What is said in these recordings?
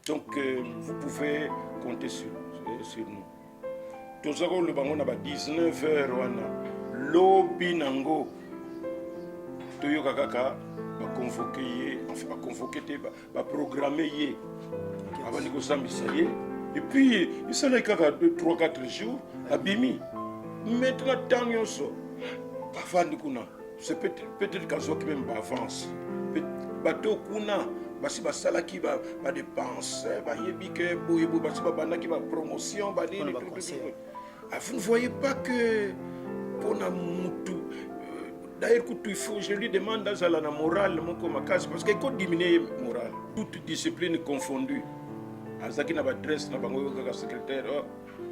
Donc vous pouvez compter sur nous. Tozako le bango na ba 19h wana lobi nango toyoka kaka ba convoquer ye, enfin ba convoquer te ba programmer ye. Avant ko sambisa ye. Et puis il s'en est kaka 3-4 jours abimi. Maintenant tant nyonso avant kuna c'est peut-être qu'azo qui même avance. Bato kuna basi basala ki ba dépense ba yebi que boyebo basi ba banda ki ba promotion ba nini tout. Vous ne voyez pas que pour na mutu d'ailleurs il faut je lui demande dans la morale mon comme parce qu'il faut diminuer morale toute discipline confondue azaki na ba dress na bango ka secrétaire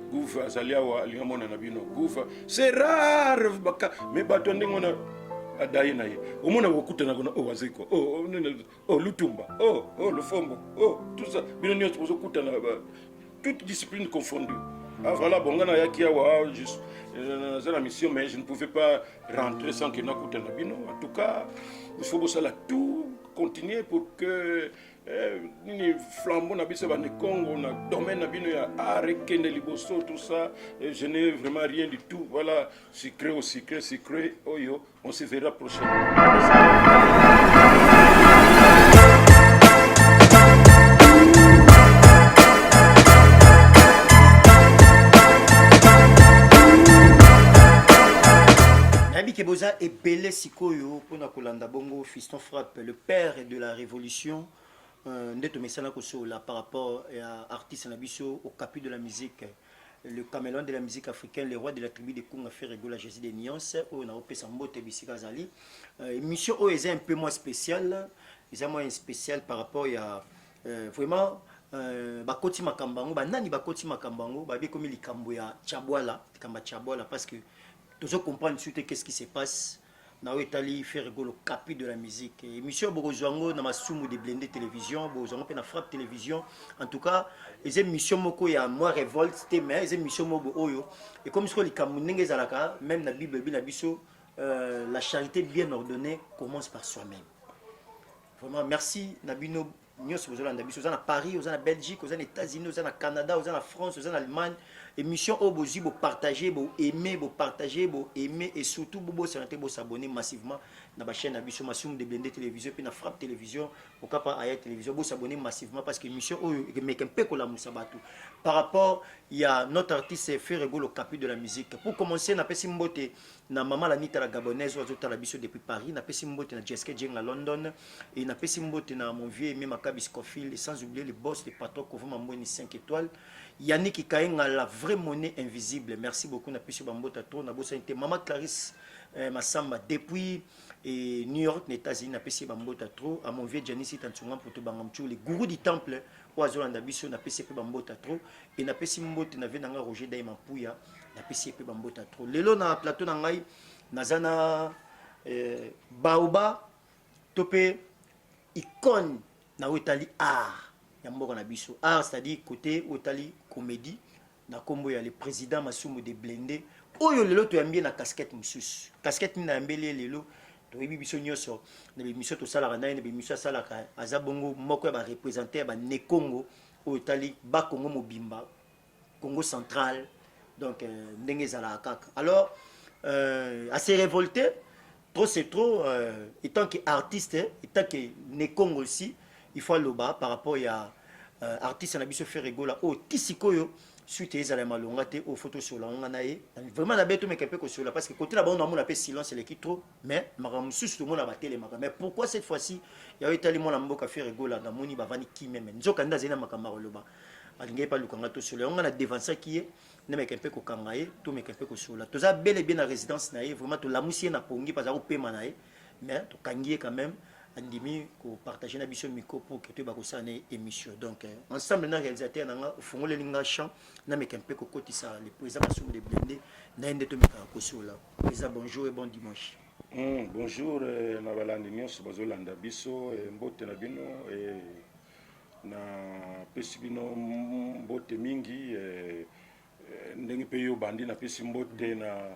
goufa azalia wa lingamona na bino goufa c'est rare mais bato ndingo na adai na ye omona bokuta na kona waziko lutumba lufombo tout ça bino nyo tuzo kuta na toute discipline confondue. Voilà bon ngana yaki awa juste dans la mission mais je ne pouvais pas rentrer sans que na kuta na bino. En tout cas il faut ça la tout continuer pour que ni flambeau na biso ba ne Congo na domaine na bino ya art kende liboso tout ça je n'ai vraiment rien du tout. Voilà secret oyo on se verra prochainement. Keboza et Pelé Sikoyo pour na kolanda bongo Fiston Frappe le père de la révolution ndeto mesana kosola par rapport à artiste nabiso au capu de la musique le caméléon de la musique africaine le roi de la tribu de Congo fait rigoler Jésus des nuances on a opé sambote bisika zali émission o est un peu moins spécial c'est moins spécial par rapport à vraiment bakoti makambango banani bakoti makambango ba be comme likambo ya Chabwala kamba Chabwala parce que tous comprendre suite qu'est-ce qui se passe na Italie faire rigolo capi de la musique et émission Borozwango na masumu de blender télévision Borozwango pe na frappe télévision en tout cas les émissions moko ya moi révolte mais les émissions mobo oyo et comme ce que les kamunenge zalaka même na bible na biso la charité bien ordonnée commence par soi-même. Vraiment merci Nabino nyos bozolanda biso za na Paris, za na Belgique, za na États-Unis, za na Canada, za na France, za na Allemagne. Émission au bozi bo partager, bo aimer, bo partager, bo aimer et surtout bo s'abonner massivement na ba chaîne Abisso Massoum de Blende télévision puis na Frappe télévision au cap à Aya télévision bo s'abonner massivement parce que émission mais qu'un peu la musabatu par rapport il y a notre artiste fait rigolo capi de la musique pour commencer na pesi mbote na maman la nita la gabonaise ozo ta la biso depuis Paris na pesi mbote na Jessica Jeng la London et na pesi mbote na mon vieux aimé Maccabi Scofield et sans oublier les boss les patrons Kovo Mamboni 5 étoiles Yannick Kaenga la vraie monnaie invisible. Merci beaucoup na pesi bambota trop na bossa inte maman Clarisse Massamba depuis New York les États-Unis na pesi bambota trop à mon vieux Janice Tantunga pour te bangamchu les gourous du temple oazolanda biso na pesi pe bambota trop et na pesi mbote na venanga Roger Daima Pouya na pesi pe bambota trop lelo na plateau na ngai nazana baoba topé icône na Italie art Yamboka na biso art c'est-à-dire côté Otali comédie na kombo ya le président Masumu de Blende oyo lelo to yambie na casquette mususu casquette na yambele lelo to yebi biso nyoso na biso to sala na biso sala ka azabongo moko ba représenter ba ne Congo Otali ba Congo mobimba Congo central donc ndenge zala kaka alors assez révolté trop c'est trop étant que artiste étant que ne Congo aussi il faut le bas par rapport à artiste na biso fait rigola o tisikoyo suite ezala malonga te au photo sur la nganae vraiment na beto mais quelque peu sur la parce que côté là-bas on a appelé silence c'est l'équipe trop mais maram sous tout le monde a batté les maram mais pourquoi cette fois-ci il y a eu mon mboka fait rigola na moni bavani ki même nzoka nda zena makamaro loba alingai pas lukanga to sur la ngana devancer qui est ne mais quelque peu ko kangae to mais quelque peu sur la toza bel et bien la résidence nae vraiment to la musie na pongi pas au paiement nae mais to kangié quand même andimi ko partager na biso micro pour que tu ba ko sané émission donc ensemble na réalisateur na fongole linga champ na meka mpe ko kotisa le président Masumu de Blende na ende to meka ko sola président bonjour et bon dimanche. Bonjour na balandi nyonso bazolanda biso mbote na bino na pesi bino mbote mingi ndenge pe yo bandi na pesi mbote na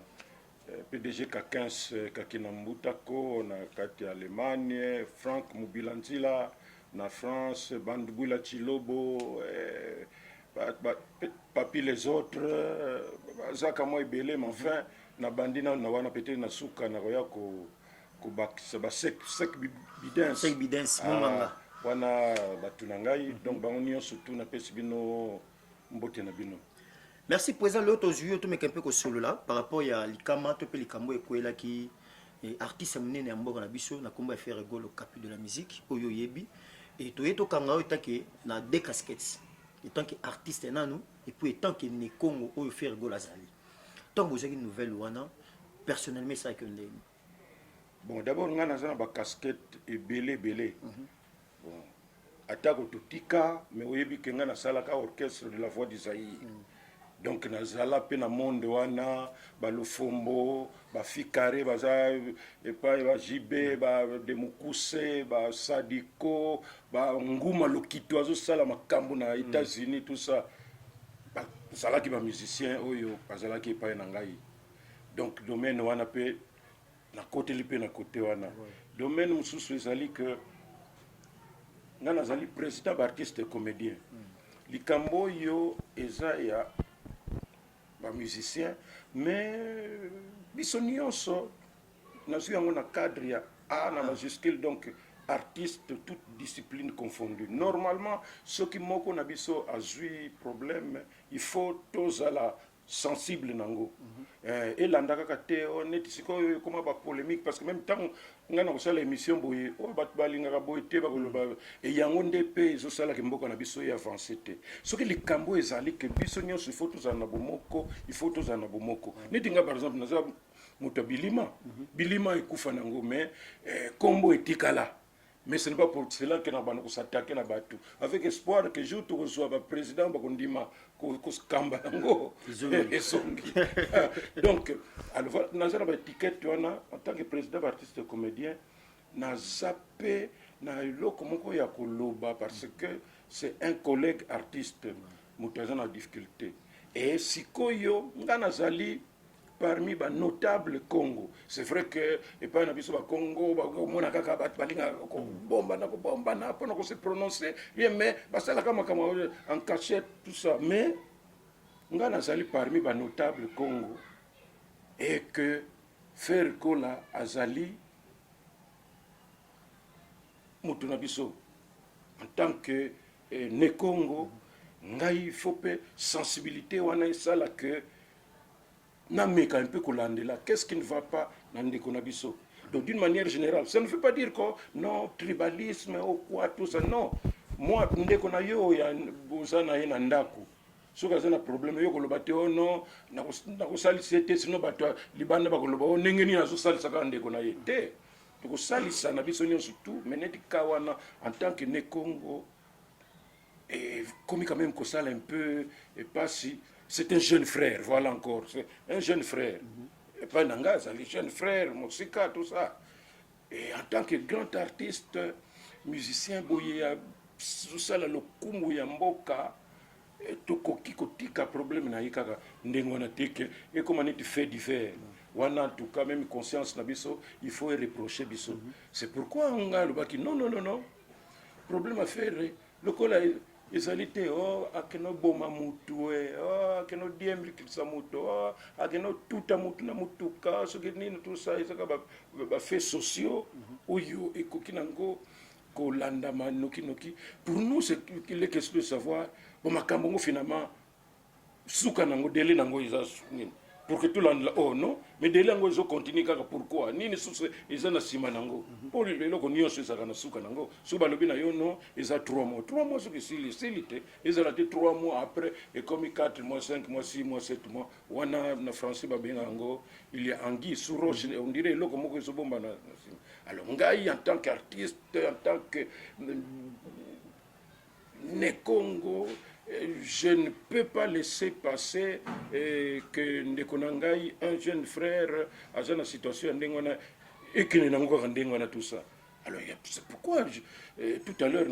PDG K15 Kakina Mbutako na kati Allemagne, Frank Mubilanzila na France Bandbula Chilobo papi les autres zaka moi belé mais enfin na bandina na wana peut-être na suka na roya ko bakisa ba sec bidens monganga wana batunangai donc bango nyonso tout na pesi bino mbote na bino. Merci président l'autre joueur tout mais un peu ko solo là par rapport ya likama to pe likambo ekwela ki artiste munene ya mboka na biso na komba faire rigolo au capu de la musique oyo yebi et to yeto kanga o take na deux casquettes étant que artiste nanu et puis étant que ne Congo oyo faire rigolo azali. Tant vous avez une nouvelle wana personnellement ça que bon d'abord nga na ba casquette et belé bon atako totika mais oyebi ke nga na salaka orchestre de la voix d'Isaïe. Donc nazala pe na monde wana balofombo bafikare baza epai ba jibe ba demukuse ba sadiko ba nguma lokito azo sala makambo na États-Unis tout ça bazala ki ba musicien oyo bazala ki epai na ngai. Donc domaine wana pe na côté lipe na côté wana domaine mususu ezali que nga nazali président d'artiste et comédien likambo yo eza ya ba musicien mais biso nyonso nazwi yango na cadre ya A na majuscule donc artiste toute discipline confondue. Normalement ce qui moko na biso azwi problème il faut tozala sensible nango et landaka kate honnête siko comment ba polémique parce que même temps nga na kosala émission boye o bat balinga boye te ba koloba et yango ndepe zo sala ke mboka na biso ya avancé te soki likambo ezali ke biso nyonso il faut tozana na bomoko il faut tozana na bomoko neti nga par exemple naza moto bilima ekufa nango mais kombo etikala. Mais ce n'est pas pour cela que nous allons s'attaquer à Batou. Avec espoir que jour tu reçois le président, donc, alors, nous avons une étiquette en tant que président artiste et comédien, nous avons zappé parce que c'est un collègue artiste qui est en difficulté. Et si nous avons parmi les notables Congo. C'est vrai que et pas na biso ba Congo ba mona kaka bat balinga ko bomba na pour se prononcer bien mais basala kama en cachette tout ça mais ngana sali parmi les notables Congo et que faire kola azali mutu na biso en tant que ne Congo ngai faut pe sensibilité wana sala que Nameka un peu là. Qu'est-ce qui ne va pas dans les Konabiso? Donc d'une manière générale, ça ne veut pas dire que non, tribalisme ou quoi, tout ça, non. Moi, ndeko na yo ya bozana ye na ndako. Soka zana problème yo kolobate o non, na ko salisa te sinon bato libanda ba koloba o nengeni na zo salisa ka ndeko na ye te. To salisa na biso nyonso tout, mais neti kawana en tant que ne Congo et comme quand même ko sala un peu et pas si c'est un jeune frère, voilà encore, c'est un jeune frère. Et pas Nangaza, les jeunes frères, Mossika, tout ça. Et en tant que grand artiste, musicien, boya, susala lokumu ya mboka, tokoki kotika problème na yikaka ndengwana teke et comment on fait divers. Wana en tout cas même conscience na biso, il faut reprocher biso. C'est pourquoi on a le baki non. Problème à faire le cola ezalite akeno boma mutu akeno diemri kilisa mutu akeno tuta mutu na mutuka soki nini tout ça ezaka ba faits sociaux oyo ekoki nango kolanda noki pour nous c'est qu'il est question de savoir bon makambo finalement suka nango délai nango eza nini pour que tout le monde oh non mais délai nango zo continue kaka pourquoi nini sous eza na sima nango pour le loko nyonso eza kana suka nango suba lobi na yo non eza 3 mois ce que silité eza la 3 mois après et comme 4 mois 5 mois 6 mois 7 mois wana na français ba benga nango il y a anguille sous roche on dirait loko moko eso bomba na alors ngai en tant qu'artiste en tant que ne Congo je ne peux pas laisser passer que Ndekonangai, un jeune frère, à une situation et que nous avons tout ça. Alors, c'est pourquoi tout à l'heure,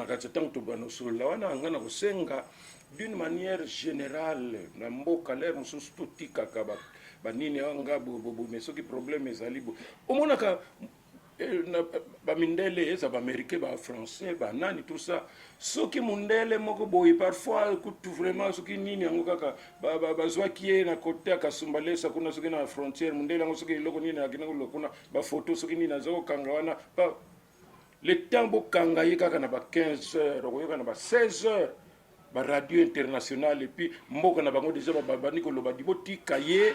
d'une manière générale, problème bamindele eza baaméricain bafrançais banani tout ça soki mundele moko boye parfois kutu vraiment soki nini yango kaka bazwaki ye na kote ya kasumbalesa kuna soki na frontière mundele yango soki eloko nini akina kuna bafoto soki nini aza kokanga wana le temps bokanga ye kaka na ba 15 heures okoyoka na ba 16 heures baradio internationale et puis mboka na bango déjà babani koloba di botika ye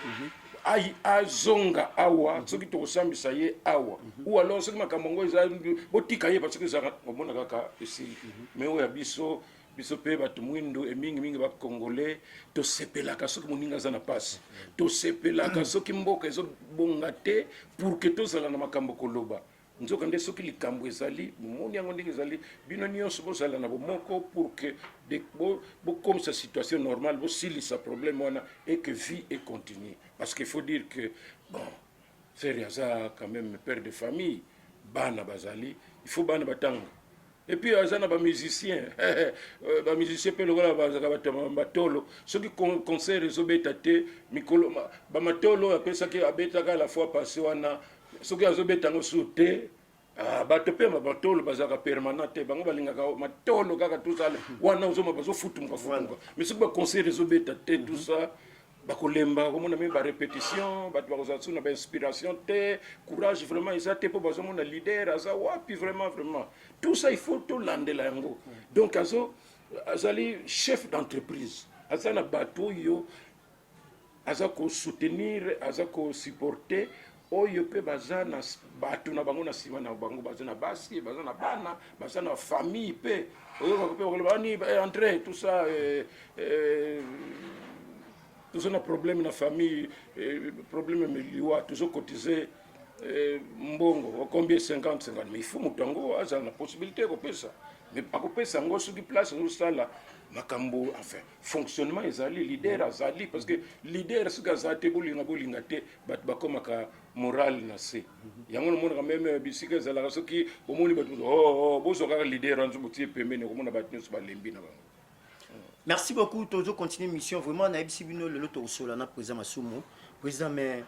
ai azonga awa soki tokosambisa ye awa ou alors soki makambo ngo eza botika ye parce que ezaka komona kaka esili mais oyo ya biso mpe bato mwindo mingi bakongolais tosepelaka soki moninga aza na pasi tosepelaka soki mboka ezobonga te pour que tozala na makambo koloba nzoka nde soki likambo ezali momoni yango ndenge ezali bino nyonso bozala na bomoko pour que bokomisa situation normale bosilisa problème wana et que vie est continue parce qu'il faut dire que bon frère aza quand même père de famille bana bazali il faut bana batanga et puis aza na bamusicien bamusicien mpe lokola bazaka bato matolo soki concert ezobeta te mikolo bamatolo oyo apesaki abetaka la fois passé wana soki azobeta yango sur te bato mpe matolo bazalaka permanent te bango balingaka matolo kaka tozala wana ozoma bazofutumuka mais soki baconcert ezobeta te tout ça bakolemba komona me barépétition bato bakozala so na bainspiration te courage vraiment eza te mpo bazomona leader aza wapi vraiment tout ça il faut tolandela yango donc azali chef d'entreprise aza na bato oyo aza kosoutenir aza kosupporter oyo mpe baza na bato na bango na nsima na bango baza na basi baza na bana baza na famille mpe oyoka mpe bakoloba ani entre tout ça tous on a problème na famille problème miliwa tous cotiser mbongo combien 50 mais il faut mutango aza na possibilité ko pesa mais pas ko pesa ngo sur place nous sala makambo enfin fonctionnement ezali leader azali parce que leader suka zate bolinga te bat bakomaka moral na se yango no mona même bisika ezala soki bomoni bat bozo ka leader anzu butie pembeni ko mona bat nyusu balembi na bango. Merci beaucoup. Toujours continuer mission. Vraiment, on a eu le lot au sol, on a président Masumo. Président, mais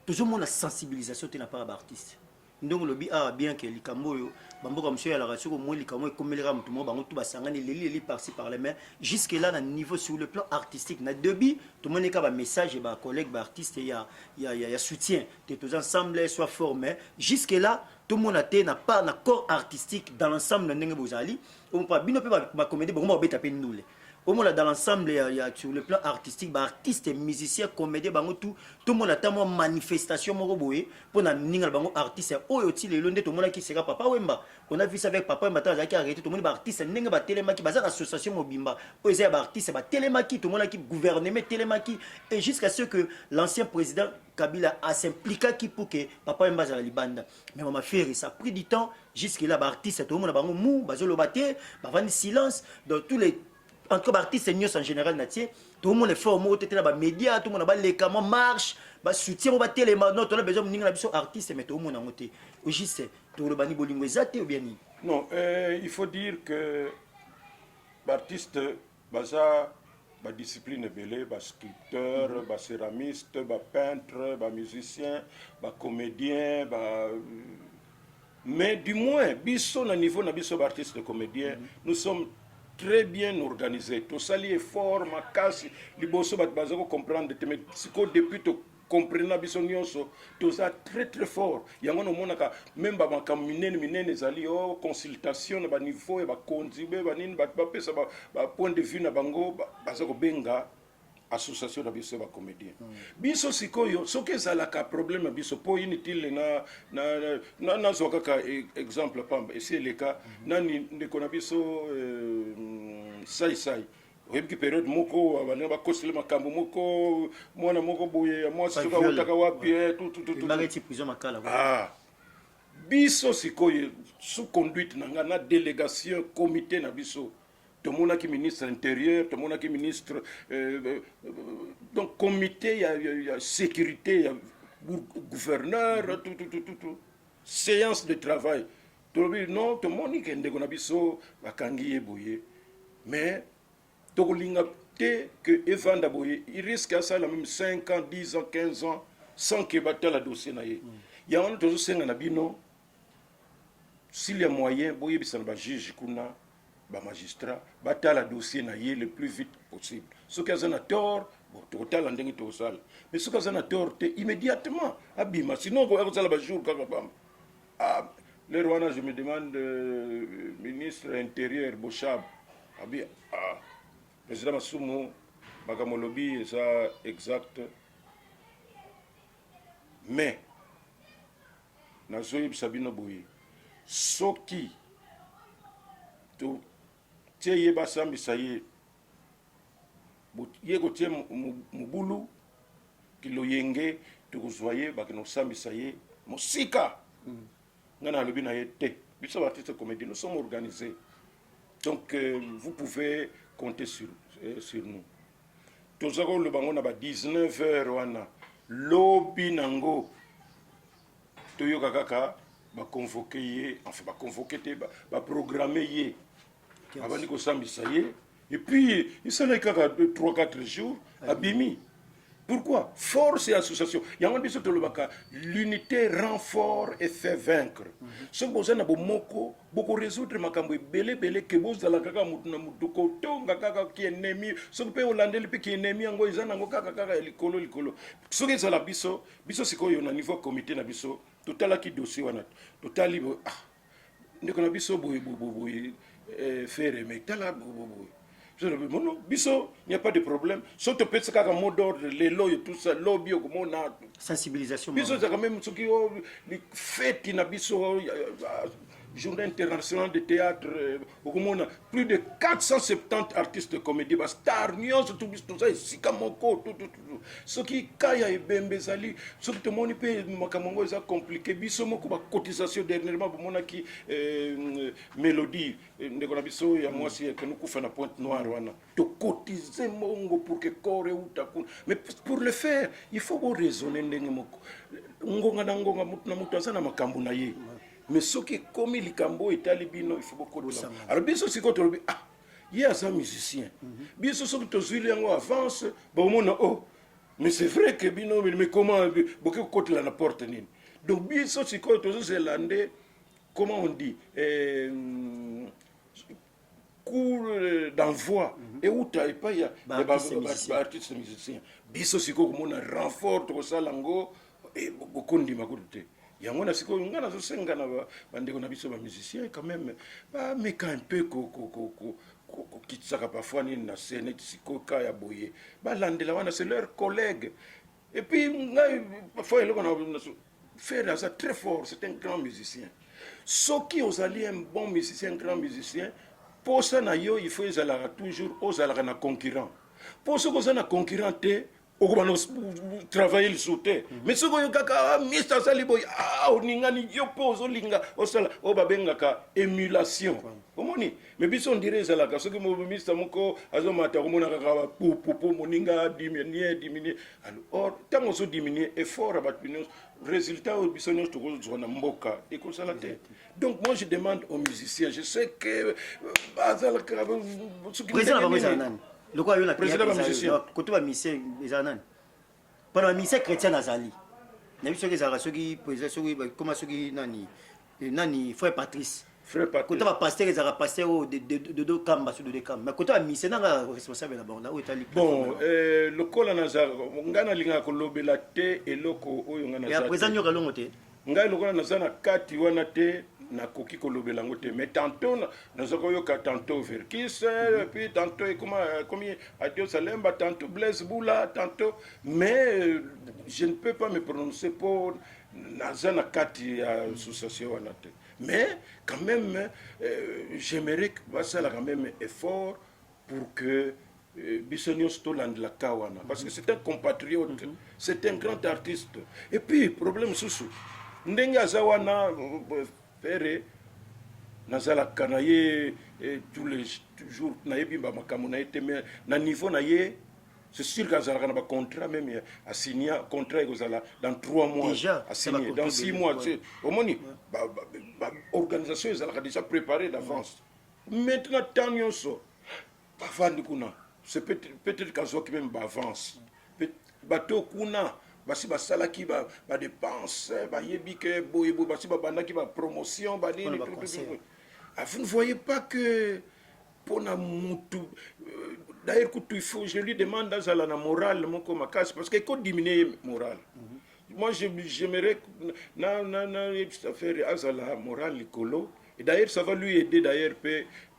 toujours mon sensibilisation de la part de l'artiste. Donc, le bien que les Camboyo, Bambo comme monsieur à la radio, au moins les Camboyo, comme les rames, tout le monde, tout bassangan, les par-ci par les mains. Jusque là, dans le niveau sur le plan artistique, dans deux billes, tout le monde est un message, et collègue, artiste, il y a soutien. Tous ensemble, soit formés. Jusque là, tout le monde n'a pas un corps artistique dans l'ensemble de Nengebozali. On peut pas comédie, on va taper nous. Au moins dans l'ensemble, il y a sur le plan artistique, artistes, musiciens, comédiens, tout le monde a tellement manifestation pour ningal bango artiste oyoti le londe tout le monde qui sera papa Wemba. On a vu ça avec papa Wemba qui a arrêté tout le monde artiste ninga ba télémaki bazar association mobimba. Oyo artiste ba télémaki tout le monde qui gouvernement télémaki et jusqu'à ce que l'ancien président Kabila a s'impliqué qui pour que papa Wemba za libanda. Mais on m'a fait ça a pris du temps jusque là artiste tout le monde bango mou bazolo baté ba vendre silence dans tous les entre artistes et en général tout le monde est fort tout le média tout le monde a les camons marche soutien ba téléma non on a besoin de artistes mais tout le monde a monté juste tout le bani bolingo exacté ou bien non il faut dire que l'artiste baza ba discipline belé ba sculpteur ba céramiste ba peintre ba musicien ba comédien ba mais du moins biso na niveau na biso ba artiste de comédien nous sommes très bien organisé. Tout ça est fort, ma casse, les bosso bat bazako comprendre, mais depuis to comprendre biso nyonso, tout ça très fort. Yango no monaka même ba minene zali consultation ba niveau ba contribuer ba nini ba pesa ba point de vue na bango bazako benga association na biso ba comédien. Biso sikoyo soki ezalaka problème biso po inutile na zokaka exemple pamba et c'est le cas nani ndeko na biso sai oyebi période moko bana bakosele makambo moko mwana moko boye mwasi soka utaka wapi tout bagati prison makala biso sikoyo sous conduite na délégation comité na biso tout le monde qui ministre intérieur, tout le monde qui ministre donc comité, il y a sécurité, il y a gouverneur, tout. Séance de travail. Tout le monde non, tout le monde qui est ndeko bakangi eboye. Mais tout le monde que Evanda boye, il risque à ça la même 5 ans, 10 ans, 15 ans sans que batte la dossier na ye. Il y a un toujours senga na bino s'il y a moyen boyebisa na ba juge kuna ba magistrat batala dossier na ye le plus vite possible soki aza na tort bon tokotala ndenge tokosala mais soki aza na tort te immédiatement abima sinon akozala bajour kaka bamba le wana je me demande ministre intérieur Bochab abi président Masumu makambo lobi eza exact mais nazoyebisa bino boye soki tie ye basambisa ye ye kotie mobulu kilo yenge tokozwa ye bakende kosambisa ye mosika nga nalobi na ye te biso baartiste comédie nous sommes organisés donc vous pouvez compter sur nous toza koloba ngo na ba 19 heures wana lobi nango toyoka kaka baconvoke ye enfin baconvoke te baprogramme ye abandi kosambisa ye et puis esalaki kaka 3-4 jours abimi. Pourquoi? Force et association. Il y a un peu de l'unité rend fort et fait vaincre. Ce que vous avez beaucoup résoudre makambo belé que vous avez kaka mutuna mutuko tonga kaka qui est ennemi. Ce que peut Hollande le qui est ennemi ngo izana ngo kaka likolo. Ce que ça la biso siko yo na niveau comité na biso totala ki dossier wana totali ndeko na biso boy faire mais tala biso, il n'y a pas de problème. Sauf que peut-être qu'à mot d'ordre, les lois et tout ça, lobby, sensibilisation. Biso, c'est quand même ce qui est fait, qui n'a biso, journée internationale de théâtre, plus de 470 artistes de comédie, stars, tout ça, Sikamoko, tout. Ce qui kaya et bembezali, ce qui te moni pe makamongo est compliqué, biso moko ba cotisation dernièrement pour mona qui mélodie, ndeko biso ya moi si que nous kufa na Pointe Noire wana. To cotiser mongo pour que corps ou takun. Mais pour le faire, il faut raisonner ndenge moko. Ngonga na mutu azana makambo na ye. Mais ce qui est comme il cambo et talibino, il faut beaucoup de temps. Alors, bien sûr, c'est quand on dit, il y a un musicien. Bien sûr, ce que tu as dit, avance, mais c'est vrai que bino, mais comment, beaucoup de côté la porte. Donc, bien sûr, c'est quand tu as comment on dit, cours d'envoi, et où tu n'as pas, il y a des artistes musiciens. Bien sûr, c'est quand on renforce tout ça, et beaucoup de choses. Yango na siko ngana zo senga na bandeko na biso ba musiciens quand même ba meka un peu kitsaka parfois ni na scène siko ka ya boye ba landela wana c'est leurs collègues et puis ngai parfois le na faire ça très fort, c'est un grand musicien soki ozali un bon musicien, un grand musicien pour ça na yo il faut ezala toujours ozala na concurrent pour ce que ça na concurrent te travailler le sauté mais ce que kaka Mr Saliboy oningani yo pose olinga osala obabenga ka émulation omoni mais biso on dirait ça là parce que Mr moko azomata komona kaka popo moninga diminuer alors tant so diminuer effort abat résultat biso nous to na mboka et comme ça la tête donc moi je demande aux musiciens je sais que bazala ka président le quoi la président musicien côté ba musicien ezanani pendant musicien chrétien azali na biso ezala soki président soki comment soki nani frère Patrice côté ba pasteur ezala pasteur de deux kamba sur deux kamba mais côté ba musicien nga responsable là bas où etali bon le kola nazar ngana linga ko lobela te eloko oyo ngana nazar ya président nyoka longo te ngai lokola nazana kati wana te na koki kolobela ngo te mais tantôt nazoko yoka tantôt Verkis puis tantôt comme Adio Salemba tantôt Blaise Boula tantôt mais je ne peux pas me prononcer pour nazana kati association wana te mais quand même j'aimerais que ça quand même effort pour que Bissonio Stoland la Kawana parce que c'est un compatriote c'est un grand artiste et puis problème sous ndenge azawana pere nazala kanaye tous les jours nayebi ba makamu na été mais na niveau na ye c'est sûr qu'azala kana ba contrat même a signé contrat ezala dans 3 mois déjà a signé dans 6 mois au moni organisation ezala déjà préparée d'avance maintenant tant nyonso bafandi kuna c'est peut-être kazo qui même avance bateau kuna basi basalaki dépense bayebi ke boye boye basi babandaki promotion banini vous ne voyez pas que pour na mutu d'ailleurs il faut je lui demande azala na morale moko makasi parce que ko diminuer morale. Moi j'aimerais ça faire azala morale likolo et d'ailleurs ça va lui aider d'ailleurs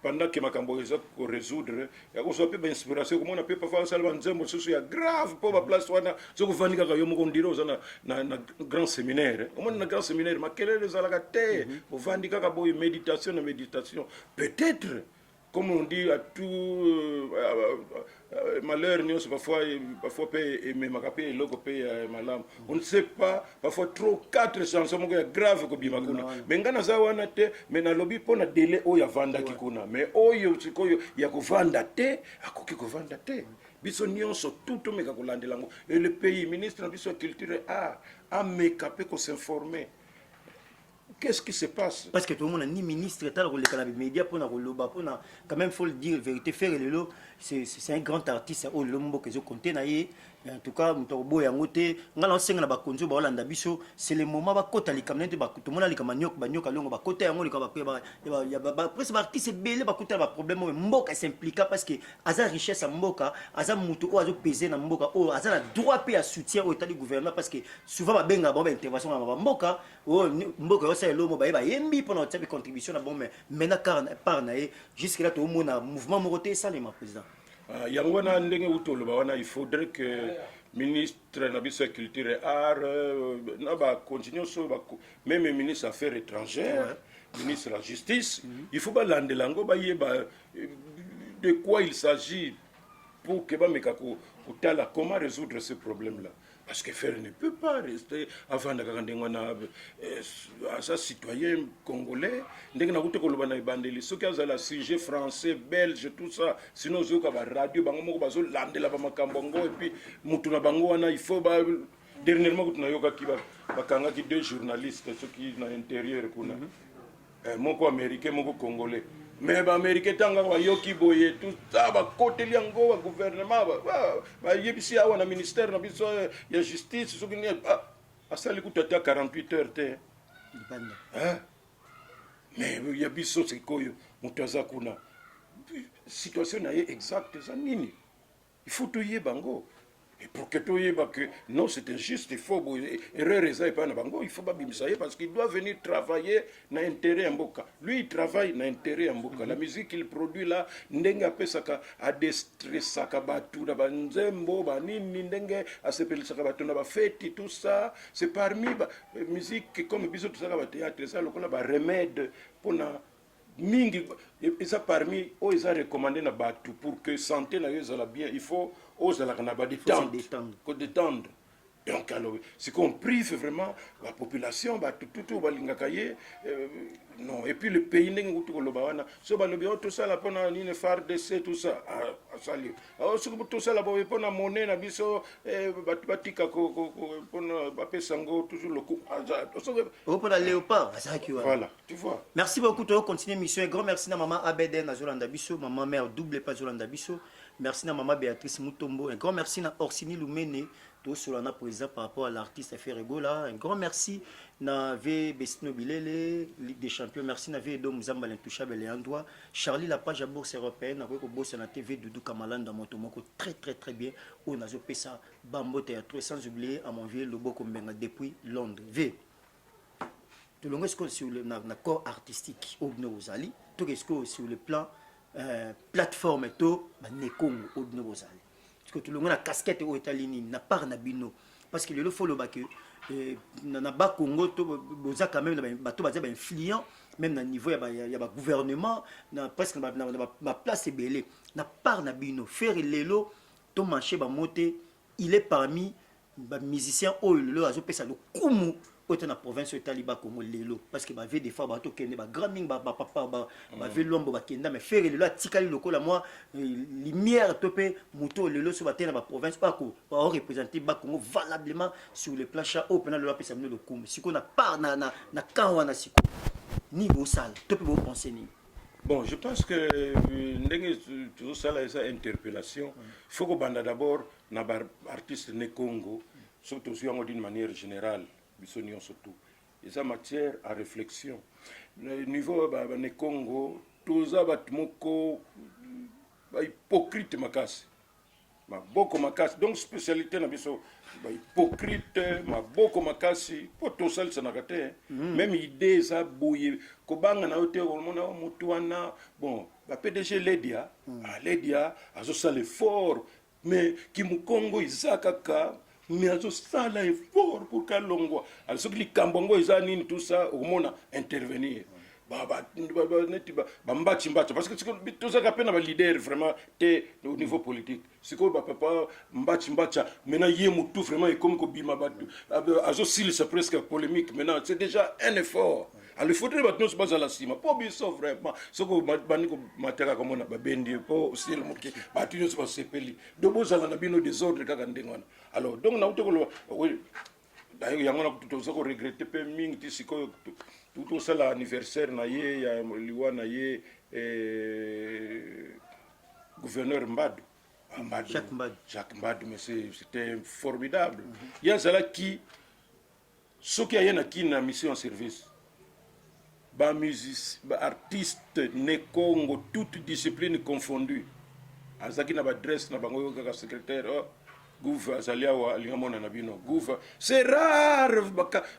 pendant que makambo eza ko résoudre ya ko sope inspiration comme on a peut parfois salva nzembo soso ya grave pour ba place wana so ko vandi kaka yo moko ndiro za na grand séminaire au moins na grand séminaire makelele za la terre au vandi kaka boy méditation peut-être comme on dit à tout malheur parfois même et logo malam on ne sait pas parfois trop 4 chansons grave ko bima kuna mais ngana za wana te mais na lobby pona délai o ya vanda kikuna mais oyo sikoyo ya ko vanda te akoki ko vanda te biso nyonso tout meka ko landelango et le pays ministre de la culture a mekapé ko s'informer. Qu'est-ce qui se passe? Parce que tout le monde ni ministre, les médias pour quand même faut le dire, vérité faire c'est un grand artiste au lombo que je comptais en tout cas mutobo yangote ngala senga na bakonzo ba Hollanda biso c'est le moment ba kota li kamnete ba tout monde li kamanyok ba nyoka longo ba kota yango li ka ba presque artiste belé ba kota ba problème mboka s'impliquer parce que aza richesse mboka aza mutu o azo peser na mboka o aza na droit pe à soutien au état du gouvernement parce que souvent ba benga ba intervention na mboka o mboka yo sa lomo ba yembi pour notre contribution na bon mais maintenant par na jusque là tout le monde a mouvement moroté ça les ma président. Yangwana ndenge utoloba wana il faudrait que ministre na biso culture et art na ba continuer so ba même ministre affaires étrangères ministre de la justice il faut ba landelango ba yeba de quoi il s'agit pour que ba meka ko tala comment résoudre ce problème là parce que faire ne peut pas rester avant de ça citoyen congolais ndenge na kuteko loba na ibandeli soki azala sujet français belge tout ça sinon zoka ba radio bango moko bazo landela ba makambo ngo et puis mutu na bango wana il faut ba dernièrement kutuna yoka ki ba kanga ki 2 journalistes soki na intérieur kuna moko américain moko congolais mais ba américain tanga wa yoki boye tout ça ba côté liango wa gouvernement ba yebisi awa na ministère na biso ya justice soki ni asali kutata 48 heures te mais ya biso sikoyo mutaza kuna situation na exact ça nini il faut tout bango. Et pour que tu aies que non, c'est injuste, il faut erreur il faut pas bimisayer parce qu'il doit venir travailler dans l'intérêt en boka. Lui, il travaille dans l'intérêt en boka. La musique qu'il produit là, ndenga pesaka a déstressaka batu na banzembo banini ndenga a sepeli saka batu na ba fête tout ça, c'est parmi musique comme biso tout ça ba théâtre ça lokola ba remède pour na mingi et ça parmi eux ils ont recommandé na batu pour que santé na yo la bien il faut aux la kanaba détendre donc alors c'est qu'on prive vraiment la population tout balingakaye non et puis le pays n'est pas tout le bawana so balobi tout ça là pendant une FARDC tout ça salut alors tout ça là pour na monnaie na biso batika ko pour ba pesango toujours le coup pour la léopard voilà tu vois. Merci beaucoup de continuer mission. Un grand merci à maman Abeden à Zolanda Bisso, maman mère double pas Zolanda Bisso. Merci à maman Béatrice Mutombo. Un grand merci à Orsini Lumene, tout Solana président par rapport à l'artiste Ferregola. Un grand merci à V Bestino Bilele, Ligue des Champions. Merci à V Edom Zamba l'intouchable Léandroit. Charlie la page à bourse européenne avec au boss na TV Doudou Kamalan dans Motomoko très bien. On a fait ça Bambo Théâtre sans oublier à mon vieux Lobo Kombenga depuis Londres. V. Tout le monde est sur le corps artistique au Ozali, tout est sur le plan plateforme et tout, Nekongo au Ozali. Parce que tout le monde a casquette aux États-Unis, n'a pas nabino. Parce que le faut le bac na ba Congo to boza quand même bato baza influent même na niveau il y a gouvernement na presque na place est belé na part nabino faire lelo to marché ba monter il est parmi ba musiciens au le azo pesa le kumu dans la province Taliba Congo lelo parce que ba ve des fois ba to kende ba grand ming ba papa ba ve lombo ba kenda mais faire lelo atikali lokola moi lumière topé moto lelo so ba tena ba province pas ko ba représenter ba Congo valablement sur le plan cha open le pesa le kumu siko na part na kawa na siko ni bo sale topé bo penser ni. Bon, je pense que tout ça là, ça interpellation. Il faut qu'on bande d'abord na artiste né Congo. surtout d'une manière générale, surtout. Et ça matière à réflexion. Le niveau du Congo, tout ça va hypocrite makasi. Maboko makasi. Donc spécialité na biso hypocrite, maboko makasi, pour tout ça ça n'a raté. Même idée ça bouillé. Kobanga na hotel mona mutuana. Bon, la PDG Ledia, Ledia a ça l'effort, mais qui mu Congo izakaka mais ça l'effort pour Kalongo. Alors ce qui Kambongo izani tout ça au monde intervenir. Parce que tout ça qu'appelle un leader vraiment au niveau politique. C'est que papa Mbacha maintenant il est tout vraiment et comme Kobima Batu. C'est presque polémique maintenant. C'est déjà un effort. Alors il faudrait maintenant se baser à la cime. Pas bien ça vraiment. Ce que Baniko Matera comme on a bendi pas aussi le moqué. Batu ne se passe peli. De beaux à la bino des ordres kakandengwana. Alors donc on a oui. D'ailleurs il y a un tout ça qu'on regrette peu ming tisiko tout ça l'anniversaire na ye ya liwa na ye gouverneur Mbadou. Jacques Mbadou, mais c'était formidable. Il y a ça là qui ce qui a qui na mission en service. Ba musicien, ba artiste ne Congo toute discipline confondue. Azaki na ba dress na bango kaka secrétaire Gouva azalia wa lingamona na bino Gouva c'est rare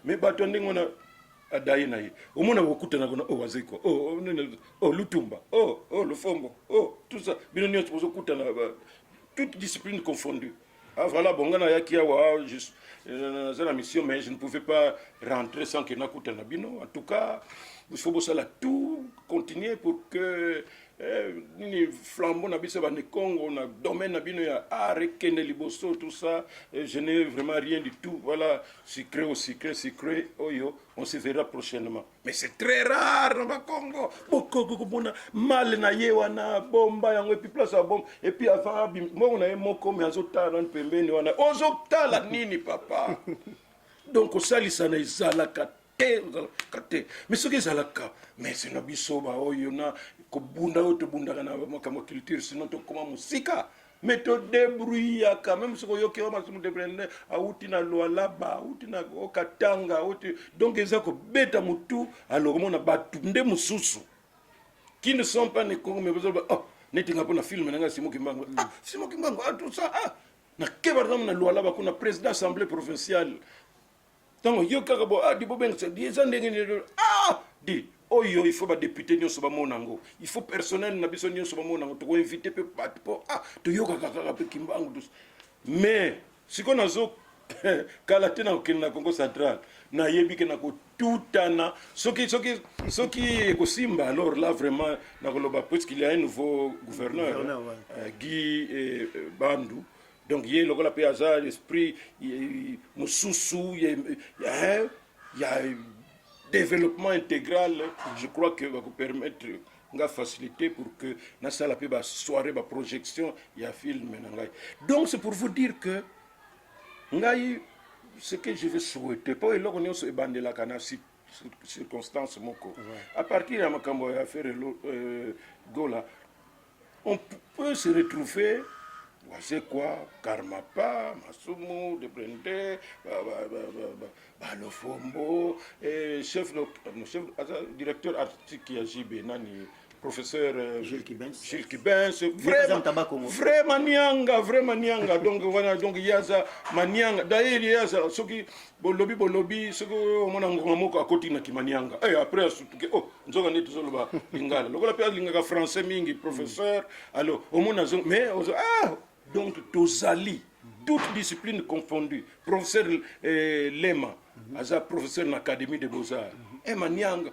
mais batonde ngona adaye na ye omona bokuta na kona waziko Lutumba Lufombo tout ça bino nyo supposé kuta na toute discipline confondue. Voilà bongana yaki wa juste dans la mission mais je ne pouvais pas rentrer sans que na kuta na bino. En tout cas il faut bosser là tout continuer pour que ni flambeau na biso bande Congo na domaine na bino ya art kende liboso tout ça je n'ai vraiment rien du tout. Voilà sucré oyo on se verra prochainement mais c'est très rare na Congo boko bona mal na ye wana bomba yango et puis place à bombe et puis avant mo na moko mais azotala pembeni wana ozotala nini papa donc osalisa na izalaka mais ce que c'est là mais c'est nabiso ba oyo na ko bunda oto bunda na makambo culture sinon to comment musika mais to débrouiller quand même ce que yo ke ma sumu débrouiller auti na loala ba auti na okatanga auti donc ezako beta mutu alors mona batu nde mususu qui ne sont pas ne Congo mais netinga pona film nanga Simon Kimbangu Simon Kimbangu tout ça na ke par exemple na loala ba kuna président assemblée provinciale. Donc, il faut pas député ni soba monango. Il faut personnel na biso ni soba monango. Tu inviter peu pas tu yoka kaka pe kimbangu. Mais si qu'on a zo kalaté na okina Congo central na yebi ke na ko tutana ce qui est Simba alors là vraiment na koloba parce qu'il y a un nouveau gouverneur Guy Bandou. Donc, il y a le hasard, l'esprit, il y a un développement intégral, je crois que va vous permettre de faciliter pour que dans la soirée, la projection, il y a un film. Donc, c'est pour vous dire que ce que je vais souhaiter, pas là on est bandé la canasi circonstance moko. À partir de ma affaire Gola, on peut se retrouver. C'est quoi Karmapa, Masumu, Debrende, le Fombo, chef directeur artistique qui a JB, Nani, professeur Gilles Kibens, vraiment Nianga, donc voilà, donc il y a ça, Manianga, d'ailleurs il y a ça, ce qui, Bolobi, ce que mon angomoko à côté de Manianga, et après, nous avons dit tout ça, Lingala, le voilà, Lingala français, Mingi, professeur, alors, au monde, mais, donc, Tozali, toute discipline confondue. Professeur Lema, professeur de l'Académie des Beaux-Arts. Et Manianga.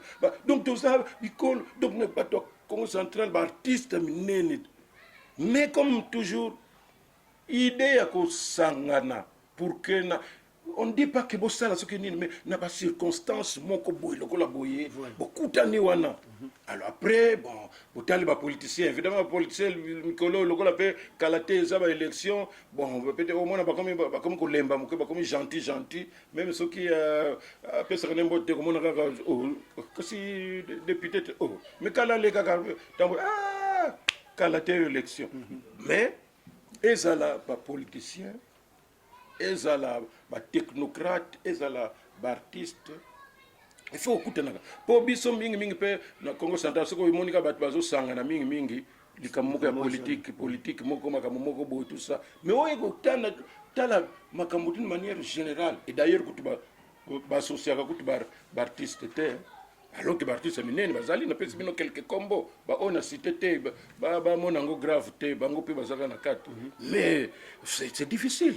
Donc, Tozali, l'école, donc, ne pas Congo central, artiste, mais comme toujours, idée à Sangana, pour que. On ne dit pas que c'est ça, mais il y a des circonstances, beaucoup d'années. Alors après, bon, les politiciens, évidemment, les politiciens, les Kalaté, les élections, bon, peut-être au moins, comme gentil, même ceux qui appellent ça si député, mais Kalaté, Kalaté, élection. Mais, et ça là, pas politicien. ezala batechnocrate ezala baartiste il faut okutanaka mpo biso mingimingi mpe na congo central soki omonika bato bazosangana mingimingi likambo moko ya politique moko makambo moko boye tout ça mais oye kotala makambo d'une manière générale et d'ailleurs kutu basosiaka kutu baartiste te alors que baartiste minene bazali napesi bino quelque combo baoyo na cité te bamona yango grave te bango mpe bazalaka na kati mais c'est difficile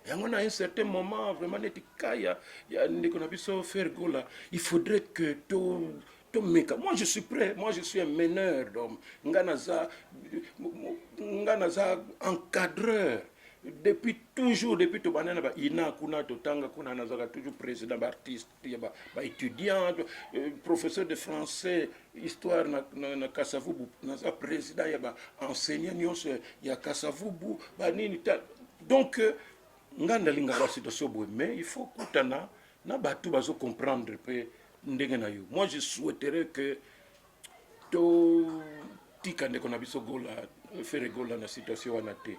yango na un certain moment vraiment neti kaya ya ndeko na biso faire gola il faudrait que meka moi je suis prêt, moi je suis un meneur d'homme nga naza encadreur depuis toujours depuis to banana ba ina kuna totanga kuna nazaka toujours président ba artiste ba étudiant professeur de français histoire na Kasavubu naza président ya ba enseignant nyonso ya Kasavubu ba nini donc nganda linga ba situation boye mais il faut kutana na batu bazo comprendre pe ndenge na yo moi je souhaiterais que to tika ndeko na biso gola faire gola na situation wana te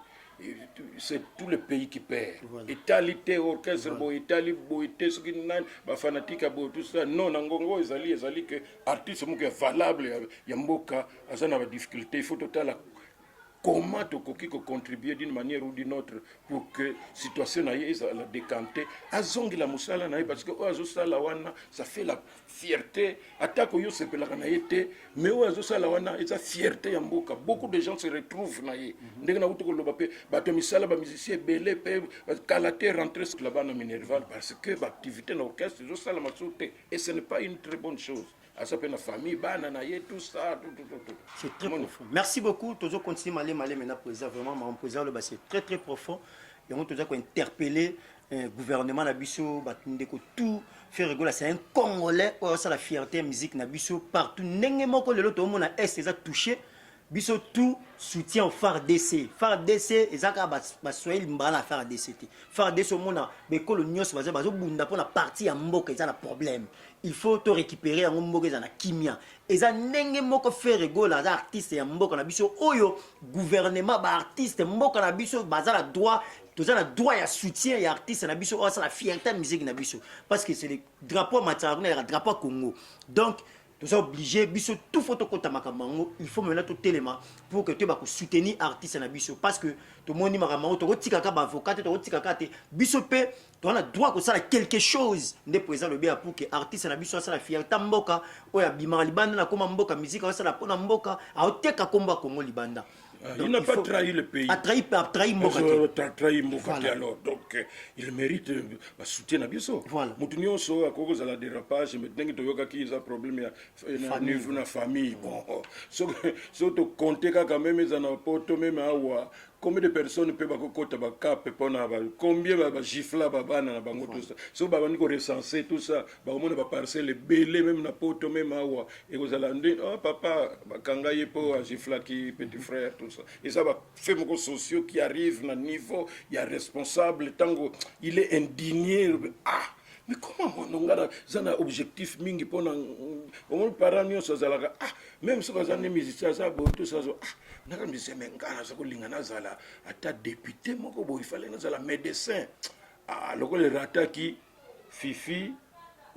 c'est tout le pays qui perd. Voilà. Italité, orchestre, voilà. Italie, boité, ce qui n'a pas fanatique, tout ça. Non, nangongo, ezali que artiste qui est valable, yamboka, azana ba difficulté, il faut total comment tu contribuer d'une manière ou d'une autre pour que la situation soit décantée. Azongi la musala naïe parce que azosala wana ça fait la fierté. Attaque yo se pela kanaïté mais azosala wana et ça fierté yamboka. Beaucoup de gens se retrouvent naïe. Ndenge na wuto ko lobape bato misala ba musicien belé pe kalaté rentrer là-bas na Minerval parce que l'activité dans l'orchestre azosala masute et ce n'est pas une très bonne chose. À sa peine la famille, tout ça, tout. C'est très profond. Merci beaucoup. Toujours continuer à aller maintenant président vraiment mon président le c'est très très profond. Et on toujours interpeller gouvernement Nabiso, batundeko tout faire rigoler c'est un Congolais ou ça la fierté musique Nabiso partout n'engemo que le lot au monde est ça touché. Biso tout soutien au phare DC. Phare DC ezaka ba soyel mbana phare DC. Phare DC au monde be colonios bazo bunda pour la partie ya mboka ça la problème. Il faut te récupérer en mboka za na kimia. Eza ndenge moko faire rigola za artiste ya mboka na biso oyo gouvernement ba artiste mboka na biso bazala droit tous a droit à soutien et artiste na biso ça la fierté musique na biso parce que c'est le drapeau maternel le drapeau Congo. Donc tu es obligé, biso tout photo kota makamango, il faut maintenant tout élément pour que tu vas soutenir artiste na biso parce que tout le monde makamango, tu tika ka avocat, tu tika ka te biso pe, tu as droit que ça quelque chose de présent le bien pour que artiste na biso ça la fierté mboka, oya bimara libanda na koma mboka musique ça la pona mboka, a teka komba Congo libanda. Il n'a pas trahi le pays. A trahi Mboka. Voilà. Alors, donc, il mérite un soutien à Bisso. Voilà. Moutounio so à cause de la dérapage, mais dès que tu as qui a problème niveau na famille. Bon, so to compter quand même ils en ont pas même awa. Combien de personnes peuvent côté ba cap pona ba combien ba gifla ba bana na bango tout ça. So ba niko recenser tout ça, ba omona ba parcelle belé même na poto même awa et vous allez oh papa ba kanga yepo a gifla qui petit frère tout ça. Et ça va faire mon sociaux qui arrive na niveau, il y a responsable tango, il est indigné mais comment on a un objectif mingi pona on parents nyonso zalaka même si vous avez musicien ça tout ça naka musicien mais ngana ça ko lingana zala ata député moko bo il fallait na zala médecin loko le rataki Fifi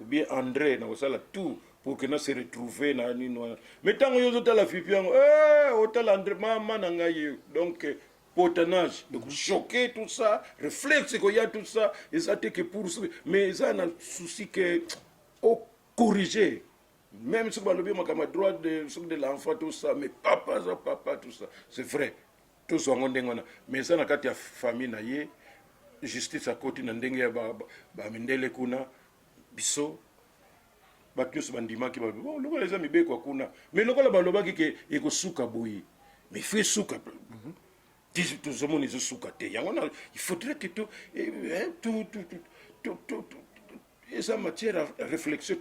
ou bien André na sala tout pour que na se retrouver na nino mais tant yo zota la Fifi autant André maman na ngai donc potanage, donc choqué tout ça, réflexe qu'il y a tout ça, et ça t'est que pour mais ça a un souci que corriger. Même si on a le droit de l'enfant, tout ça, mais papa, tout ça, c'est vrai. Tout ça, mais ça n'a qu'à ta famille, justice à côté, n'endenge ba mindele kuna, biso, bakios bandima qui va, bon, les amis be quoi kuna, mais le ba loba qui est souka boui, mais fait souka. Il faudrait que tout esa matière à réflexion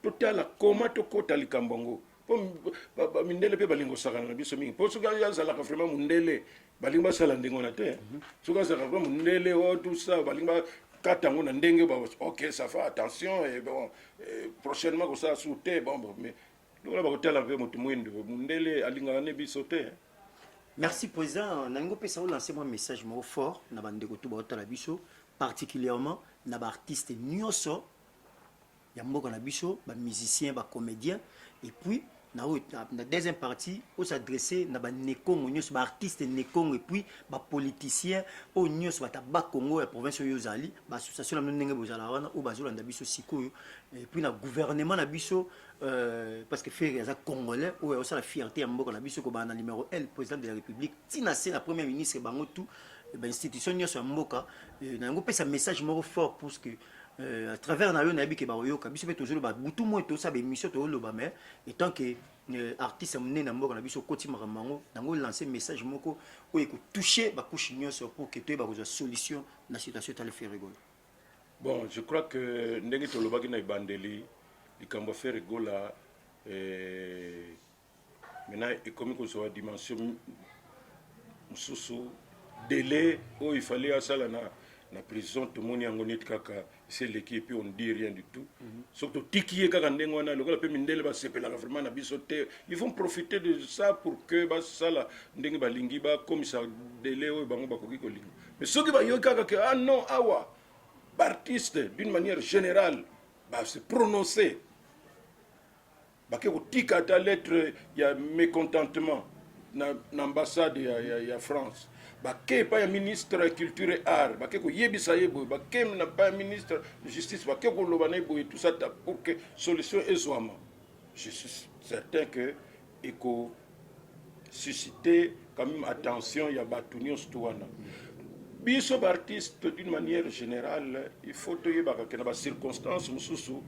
totala comment to kota likambongo po mindele pe balingo sakana biso mingi po suka ya zala ka vraiment mundele balinga sala ndingo na te suka sala vraiment mundele o tout ça balinga katango na ndenge ba OK ça fait attention et bon prochainement que ça sauter bon mais là ba kotala pe mutu mwendo mundele alinga ne biso te. Merci président. Nango pesa lancer un message fort na bande ko tuba otala biso particulièrement na ba artiste nyonso ya mboka na biso, ba musicien, ba comédien, et puis na deuxième partie on s'adresser na ba nekongo nyonso ba artiste nekongo, et puis ba politicien o nyonso ba taba Congo ya province yo zali ba association na ndenge bozala wana o bazolanda biso sikoyo, et puis na gouvernement na biso parce que faire ça congolais ou aussi la fierté ya mboka na biso ko ba na numéro 1 président de la République tina c'est la première ministre bango tout ba institution nyonso ya mboka na ngo pesa message moko fort pour que à travers na yo na bi ke ba oyoka biso pe tozolo ba butu mo to sa be mission to lo ba mais étant que artiste mné na mboka na biso koti maramango nango lancer message moko o eko toucher ba couche nyonso pour que to ba ko solution na situation tale faire rigolo. Bon, je crois que ndenge to lobaki na ibandeli likambo faire rigola maintenant et comme ko so dimension mususu délai où il fallait à ça na prison tout le monde yango net kaka c'est l'équipe on dit rien du tout surtout tikiye kaka ndengo na lokola pe mindele ba sepela vraiment na bisote ils vont profiter de ça pour que ba sala ndenge ba lingi ba comme ça délai o bango ba koki ko lingi mais ceux qui ba yo kaka que ah non awa artiste d'une manière générale ba se prononcer ba ke ko tika ta lettre ya mécontentement na ambassade ya France baké pas un ministre culture et art baké ko yebisa yebo baké na pas un ministre de justice baké ko lobana yebo tout ça pour que solution ezwama. Je suis certain que eko susciter quand même attention ya batunion stouana biso artiste d'une manière générale il faut to yeba que na ba circonstances mususu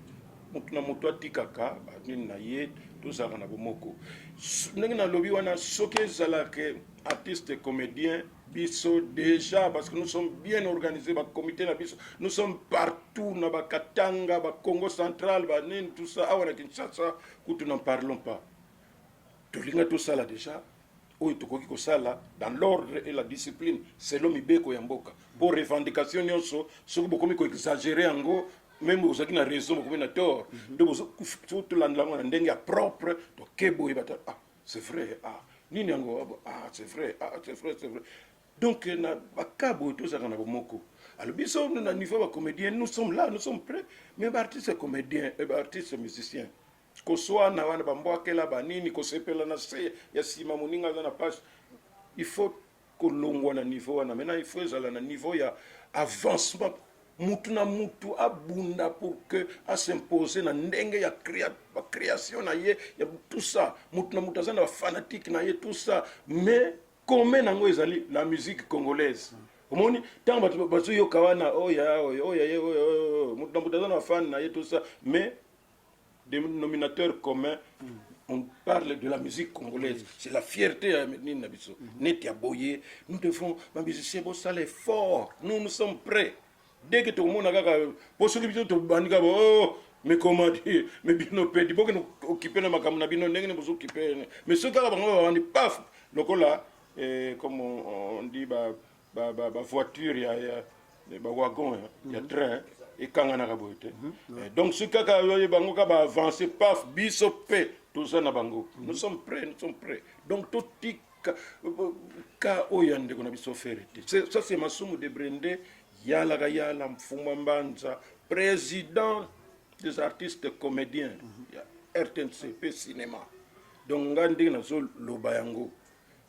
mutuna mutu atikaka nini na ye tozalaka na bomoko ndenge na lobi wana soki ezalaka artiste comédien biso déjà parce que nous sommes bien organisés ba comité na biso nous sommes partout na ba Katanga ba Congo central ba nini tout ça awana Kinshasa kutu n'en parlons pas tolinga tout ça là déjà oyo tokoki kosala dans l'ordre et la discipline selon mibeko ya mboka pour revendication nyonso soki bokomi ko exagérer yango même vous avez une raison, vous avez tort. Donc, vous avez propre. Donc, ah, c'est vrai. Ah, ah, c'est vrai. Ah, c'est vrai, c'est vrai. Donc, na bakabo tout ça, alors, biso na niveau de comédien, nous sommes là, nous sommes prêts. Mais artiste comédien, artiste musicien. Ko soit na wana bamboa kela banini ko sepela na se ya sima moninga na page. Il faut que l'on na niveau wana. Maintenant, il faut aller na niveau ya avancement. Mutu na mutu abunda pour que a s'imposer na ndenge ya création na ye ya tout ça mutu na mutu azana fanatique na ye tout ça mais comment nango ezali la musique congolaise omoni tant bato yo kawana oya mutu na mutu azana fan na ye tout ça mais dénominateur commun on parle de la musique congolaise c'est la fierté à Nina Biso net ya boye nous devons ma musicien bo ça l'effort nous sommes prêts. Dès que tout le monde a possibilité de bandiga oh mais comment dire mais bino pedi beaucoup nous occuper na makamuna bino ndenge nous occuper mais ce gars on est paf lokola comme on dit ba voiture ya ba wagon ya train et kangana ka boite donc ce gars yo bango ka ba avancer paf biso pe tout ça na bango nous sommes prêts donc tout ka oyande kona biso faire ça c'est masumu de Brende Yala Mfuma Mbanza, président des artistes comédiens, RTNCP Cinéma. Donc, ngandi nazo lobayango.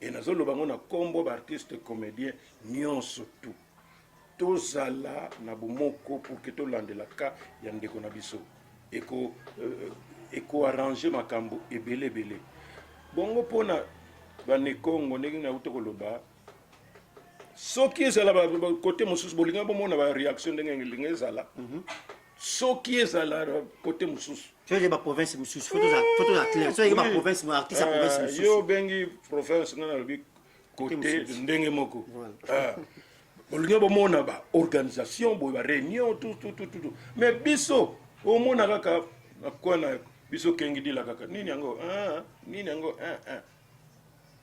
Et nazo lobango na combo d'artistes comédiens, nyon surtout. Tozala na bomoko pour que to landela ka yandeko na biso. Eko arranger makambo ebele. Bongo pona bane Congo ndenge na utoko loba. Ce qui est là, côté Moussous, bolinga bomona ba réaction ndenge ngelinga ezala. Ce qui est là, côté Moussous. Tu vois, il y a ma province Moussous. Photo la claire. Tu vois, il y a ma province, mon artiste à province Moussous. Yo bengi province na lobi côté ndenge moko. Bolinga bomona ba organisation, ba réunion tout. Mais biso, au mona kaka kwa na biso kengi dila kaka. Nini yango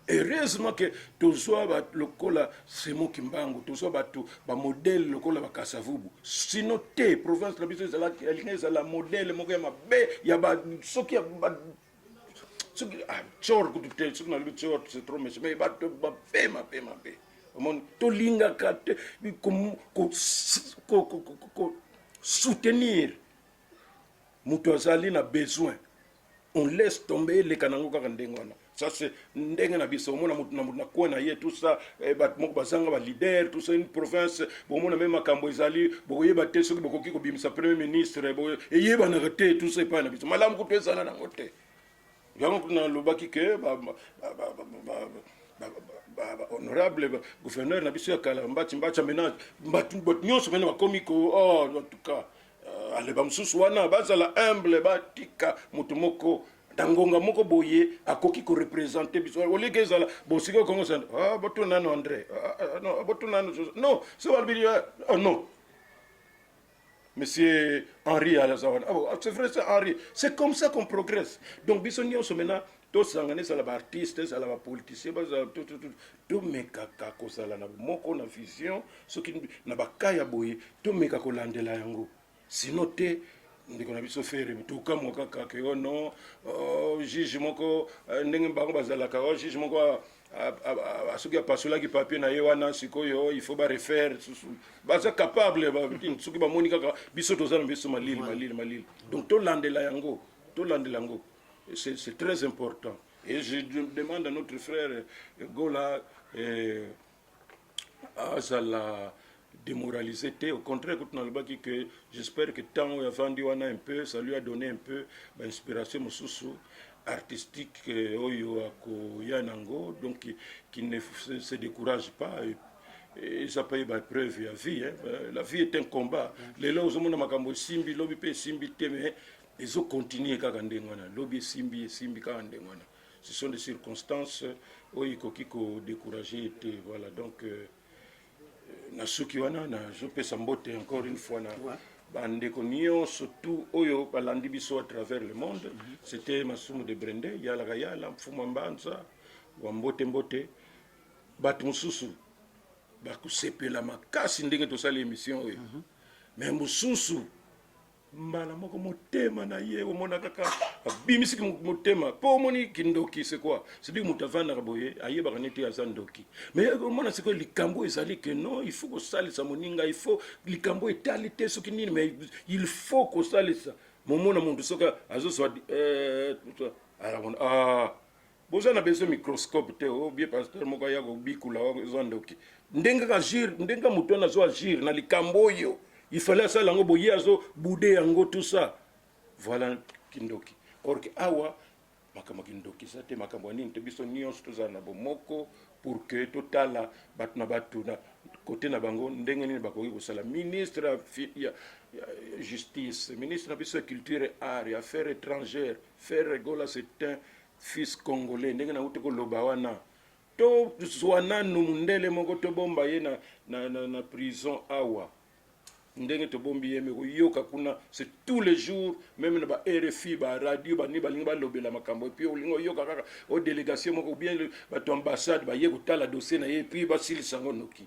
heureusement que tozoa ba lokola semo kimbango tozoa ba modèle lokola ba kasavubu sinon te province la biso ezala la modèle moko ya mabe ya ba soki ba soki chor kutu te soki na chor c'est trop méchant mais ba pema tolinga soutenir mutu azali na besoin, on laisse tomber les kanango kaka ndenge wana. Ça c'est ndenge na biso mona mutu na kwa na ye tout ça bat moko bazanga ba leader tout ça une province bon mona même makambo ezali boye batte soki bokoki ko bimisa premier ministre boye eyeba na rete tout ça pas na biso malamu kutu ezala na ngote yango na lobaki ke honorable gouverneur na biso ya kala mbati ménage mbatu nyonso mena bakomi ko en tout cas ale bamsusu wana bazala humble batika mutu moko dangonga moko boye akoki ko représenter biso oleke ezala bosika kongo sa boto nano André non boto nano non c'est walbiri oh non monsieur Henri Alazawana c'est vrai c'est Henri, c'est comme ça qu'on progresse. Donc biso nyonso mena to sangane sala ba artiste sala ba politicien ba to mekaka ko sala na moko na vision soki na bakaya boye to meka ko landela yango sinon te ndeko na biso fere tuka moka kaka yo no juge moko ndenge bango bazalaka juge moko soki apasolaki papier na ye wana sikoyo il faut ba refaire baza capable soki bamoni kaka biso tozala biso malili donc tolandela yango c'est très important. Et je demande à notre frère Gola à la démoraliser. Au contraire, que j'espère que tant où il a vendu un peu, ça lui a donné un peu d'inspiration artistique donc qui ne se décourage pas. Et ça paye ma preuve à vie. La vie est un combat. Les lois au monde makambo simbi lobby pe simbi mais ils ont continué kakandengwana lobby simbi kakandengwana. Ce sont des circonstances où il faut décourager. Voilà donc nasuki wana na je peux s'embotter encore une fois na bandeko surtout oyo balandi biso à travers le monde. C'était Masumu de Brende yala mfuma mbanza wa mbote batu mususu bakusepela makasi ndenge tosala émission oyo mais mususu mbala moko motema na ye omona kaka bimisiki motema po moni kindoki c'est quoi c'est dit mutavana boye aye bakaneti azandoki mais omona c'est quoi likambo ezali que non il faut que ça sa moninga il faut likambo etalité soki nini mais il faut que ça ça momona mundu soka azo soit boza na besoin microscope te o bien pasteur moko ya ko bikula azandoki ndenga ka agir ndenga mutu na zo agir na likambo yo. Il fallait ça lango boye azo boudé yango tout ça. Voilà kindoki. Or que awa makama kindoki ça te makambo nini te biso nyonso tozana bomoko pour que totala batu na côté na bango ndenge nini bakoki kosala ministre ya justice, ministre na biso culture et art, affaires étrangères, faire rigola c'est un fils congolais ndenge na uti ko loba wana. To zwana numundele moko to bomba ye na prison awa. Ndenge to bombi yeme ko yoka kuna c'est tous les jours même na ba RFI ba radio ba ni ba linga lobela makambo puis olingo yoka kaka au délégation moko bien ba to ambassade ba ye ko tala dossier na ye puis ba sili sango noki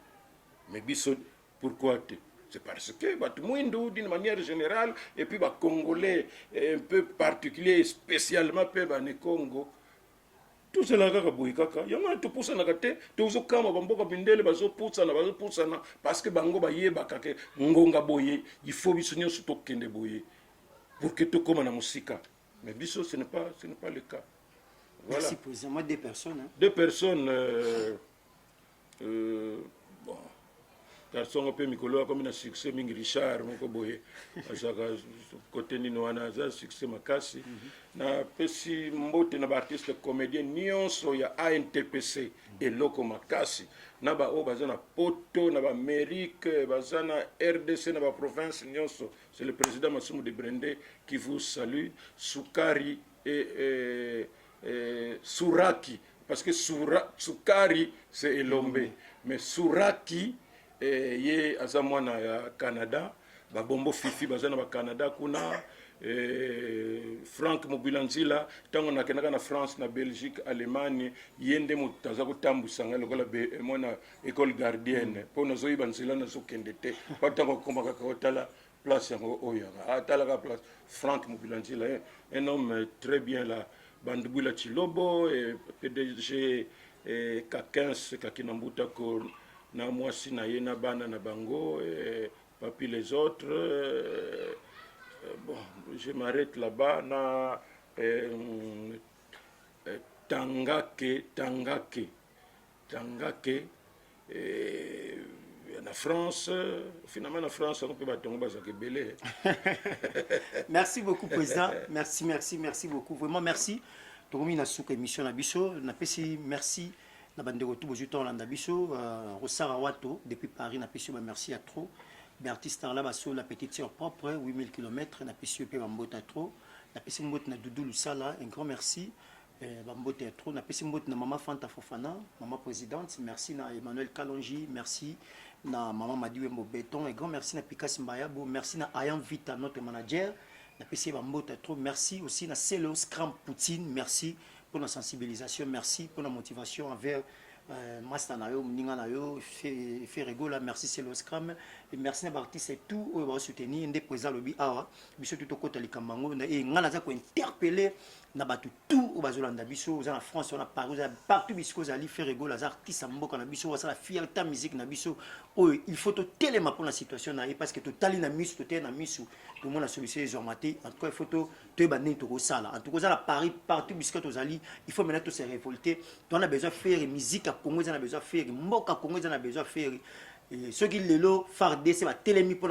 mais biso pourquoi te c'est parce que ba tout monde d'une manière générale et puis ba congolais un peu particulier spécialement pe ba ne Congo tout cela kaka boy kaka yama to poussa na kate to zo kama bamboka bindele bazo poussa na parce que bango ba yeba kake ngonga boye il faut biso nyonso to kende boye pour que to koma na musika mais biso ce n'est pas le cas. Voilà. Merci précisément deux personnes deux personnes bon garçon un peu mikolo comme na succès mingi Richard moko boye azaka côté nino wana za succès makasi na pesi mbote na ba artiste comédien nyonso ya ANTPC et loko makasi na ba o bazana poto na ba Amérique bazana RDC na ba province nyonso. C'est le président Masumu de Brende qui vous salue. Sukari et Suraki parce que Sukari c'est Elombe mais Suraki ye azamwana ya Canada ba bombo fifi bazana ba Canada kuna Franck Mobilanzila tango na kenaka na France na Belgique Allemagne yende mutaza kotambusa ngalo kola be mona école gardienne pona zoyi banzila na zokende te patango komaka kotala place yango oya atala ka place Franck Mobilanzila un homme très bien là Bandubula Chilobo et PDG K15 Kakinambuta ko na mwasi na ye na bana na bango, papi les autres. Bon, je m'arrête là-bas. Na Tangake, na France, finalement la France, on peut battre belé. Merci beaucoup, président. Merci beaucoup. Vraiment, merci. Tokomi na souka émission na biso, na pesi merci na bandeko tout bojuto na biso, Rosara Wato depuis Paris na pesi ba merci à trop. Mais artiste là baso la petite sœur propre 8000 km na pesi pe bambota trop. Na pesi mbota na Doudou Lusala, un grand merci. Bambote trop na pesi mbota na maman Fanta Fofana, maman présidente, merci na Emmanuel Kalonji, merci na maman Madiwembo Béton, un grand merci na Pikas Mbayabo, merci na Ayan Vita notre manager. Na PC Bambote trop, merci aussi na Celo Scram Poutine, merci pour la sensibilisation, merci pour la motivation envers Master Nayo, Mninga Nayo, Ferregola, merci Celo Scram, et merci na artiste et tout, on va soutenir, des présents lobby awa, biso tout au côté Likambango, et ngana za ko interpeller na batu tout au bazolanda biso, aux en France, on a Paris, partout biso zali Ferregola, les artistes mboka na biso, ça la fierté musique na biso, il faut tout tellement pour la situation na parce que tout tali na misu, tout na misu. Tout le monde a solutionné les ormatés. En tout cas, il faut tout banner tout ça là. En tout cas, à Paris, partout biscuit aux alliés, il faut maintenant tous se révolter. On a besoin de faire musique à Congo, on a besoin de faire mboka à Congo, on a besoin de faire. Ceux qui le fardé, c'est la télémi pour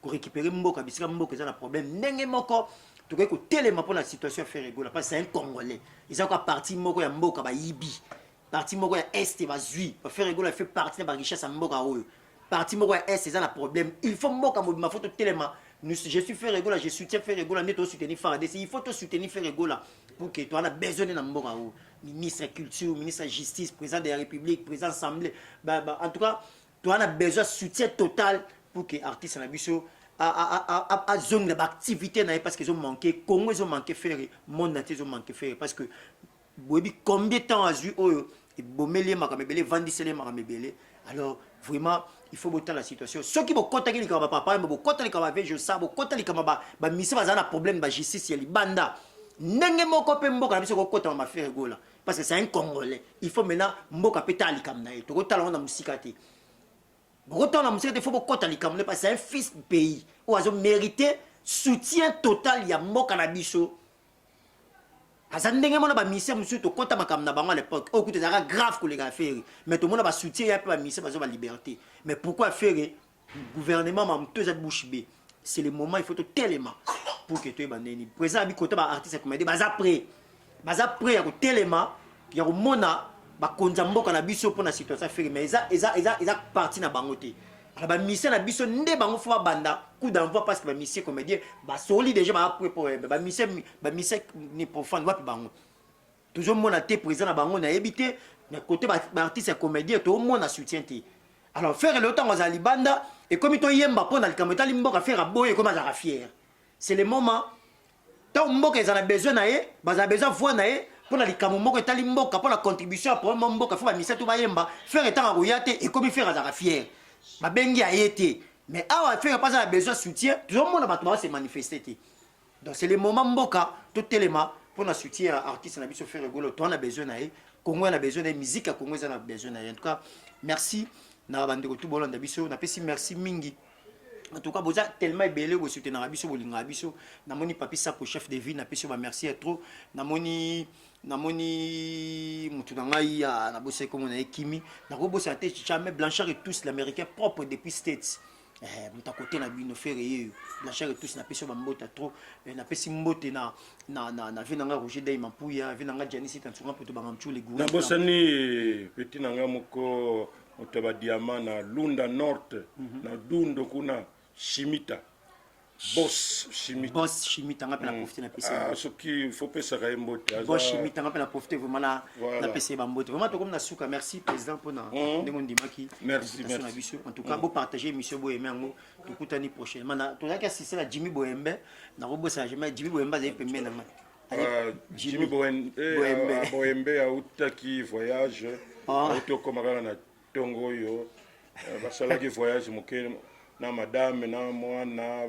récupérer mboka, biscuit mboka, c'est un problème. N'engagez moko. En tout cas, il tellement pour la situation à faire rigoler. Parce que c'est un Congolais. Ils ont encore parti moko ya mboka ba Ibi, parti moko ya Est ba Zui. Faire rigoler fait partie de la richesse à mboka oyo. Parti moko ya Est, c'est un problème. Il faut mboka ma photo tellement. Je suis fait rigoler, je soutiens fait rigoler, mais tu soutenir Faradé. Il faut te soutenir fait rigoler pour que tu aies besoin de mboka oyo. Ministre de la Culture, ministre de la Justice, président de la République, président de l'Assemblée. En tout cas, tu as besoin de soutien total pour que les artistes en biso à zone d'activité parce qu'ils ont manqué, Congo ils ont manqué faire, monde entier ils ont manqué faire parce que combien de temps a eu alors vraiment il faut botter la situation ceux qui vont contacter les papa mais vont contacter les je sais vont contacter les mission bazana problème ba justice ya libanda ndenge moko pe mboka na biso ko kota ma faire gola parce que c'est un Congolais il faut maintenant mboka peta likam na to ko tala na musikati. Pourtant, il faut que c'est un fils du pays où ils ont mérité soutien total. Il y a un canabiso. À l'époque, il y a grave que les gars font. Mais tout le monde a soutien, il y a la liberté. Mais pourquoi faire le gouvernement c'est le moment, il faut tellement pour que tu aies le président de l'artiste comme il dit, après, il y a tellement, il y a mona. Bakonzambo kana biso pour la situation faire mais ils parti na bangote alors ba mission na biso nde bango fo banda coup d'envoi parce que ba mission comédien ba soli déjà ba après pour ba mission ni profane wapi bango toujours mona té président na bango na éviter mais côté ba artiste comédien to mona soutien té alors faire le temps aux alibanda et comme to yemba pour na likameta limboka faire boye comme ça fier c'est le moment tant mboka ils en a besoin na ye ba za besoin voir na ye pour la likamomoko etali mboka pour la contribution à problème mboka faut ba misetu ba yemba faire étant royauté et comme faire azara fier ba bengi a été mais awa faire pas ça besoin soutien tout le monde va se manifester donc c'est le moment mboka tout élément pour la soutien artiste na biso faire rigolo toi on a besoin na Congo on a besoin de musique à Congo on a besoin en tout cas merci na bandeko tout bolanda biso na pesi merci mingi. En tout cas, vous êtes tellement belé, vous soutenez Rabiso, vous l'ingéniez Rabiso. Namoni papi ça pour chef de ville, n'a pas merci trop. Namoni mutunangai na bossé comme on a Kimi. Na bossé à jamais Blanchard et tous l'américain propre depuis States. Muta côté na bino faire Blanchard et tous n'a pas mbota trop. Na pesi mbote na venanga Roger Day Mampuya, venanga Janice Tansunga pour te bangamchu les goûts. Na bossani petit nanga moko otaba diamant na Lunda North na Dundo kuna Chimita. Boss Chimita ngapa na profiter na PC. Ce qui faut pas ça mbote. Boss Chimita ngapa na profiter vraiment na PC ba mbote. Vraiment to comme na suka merci président pour na ndenge ndimaki. Merci. En tout cas, vous partagez monsieur Boyembe ngo tukutani prochainement. Na to yaka sisi la Jimmy Boyembe na robosa jamais Jimmy Boyembe za pembe na Jimmy Boyembe a utaki voyage. Auto na Tongo yo. Basalaki voyage moke na madame na mwana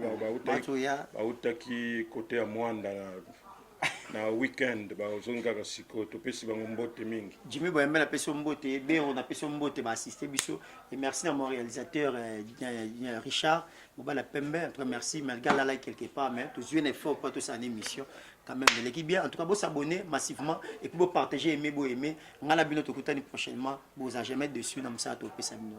bautaki côté ya Mwanda na weekend bazongi kaka sikoyo topesi bango mbote mingi. Jimmy Boyembe na peso mbote, Béro na peso mbote ba assister biso et merci à mon réalisateur Richard Mobala Pembe. En tout cas merci malgré la like quelque part mais tous un effort pour toute cette émission quand même l'équipe bien. En tout cas vous s'abonner massivement et puis vous partager aimer. On a la bino to kutani prochainement vous a jamais dessus dans ça to pesa bino.